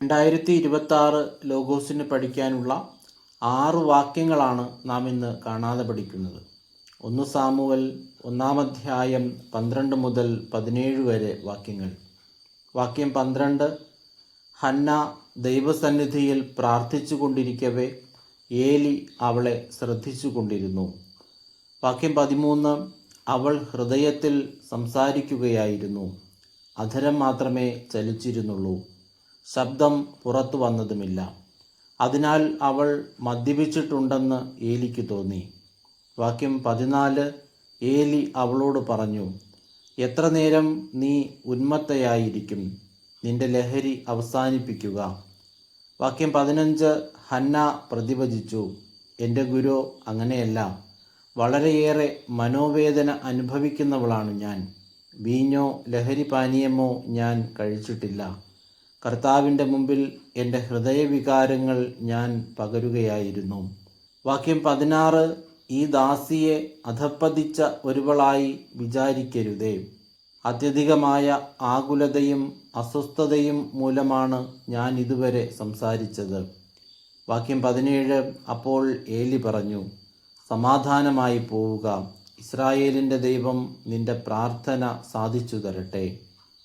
2026 ലോഗോസിന് പഠിക്കാനുള്ള 6 വാക്യങ്ങളാണ് നാം ഇന്ന് കാണാതെ പഠിക്കുന്നത്. 1 സാമുവൽ 1-ാം അധ്യായം 12 മുതൽ 17 വരെ വാക്യങ്ങൾ. വാക്യം 12, ഹന്ന ദൈവസന്നിധിയിൽ പ്രാർത്ഥിച്ചു കൊണ്ടിരിക്കവേ ഏലി അവളെ ശ്രദ്ധിച്ചു കൊണ്ടിരുന്നു. വാക്യം 13, അവൾ ഹൃദയത്തിൽ സംസാരിക്കുകയായിരുന്നു, അധരം മാത്രമേ ചലിച്ചിരുന്നുള്ളൂ, ശബ്ദം പുറത്തു വന്നതുമില്ല. അതിനാൽ അവൾ മദ്യപിച്ചിട്ടുണ്ടെന്ന് ഏലിക്ക് തോന്നി. വാക്യം 14, ഏലി അവളോട് പറഞ്ഞു, എത്ര നേരം നീ ഉന്മത്തയായിരിക്കും? നിന്റെ ലഹരി അവസാനിപ്പിക്കുക. വാക്യം 15, ഹന്ന പ്രതിവചിച്ചു, എൻ്റെ ഗുരു, അങ്ങനെയല്ല, വളരെയേറെ മനോവേദന അനുഭവിക്കുന്നവളാണ് ഞാൻ. വീഞ്ഞോ ലഹരി പാനീയമോ ഞാൻ കഴിച്ചിട്ടില്ല. കർത്താവിൻ്റെ മുമ്പിൽ എൻ്റെ ഹൃദയവികാരങ്ങൾ ഞാൻ പകരുകയായിരുന്നു. വാക്യം 16, ഈ ദാസിയെ അധപ്പതിച്ച ഒരുവളായി വിചാരിക്കരുതേ. അത്യധികമായ ആകുലതയും അസ്വസ്ഥതയും മൂലമാണ് ഞാൻ ഇതുവരെ സംസാരിച്ചത്. വാക്യം 17, അപ്പോൾ ഏലി പറഞ്ഞു, സമാധാനമായി പോവുക, ഇസ്രായേലിൻ്റെ ദൈവം നിന്റെ പ്രാർത്ഥന സാധിച്ചു തരട്ടെ.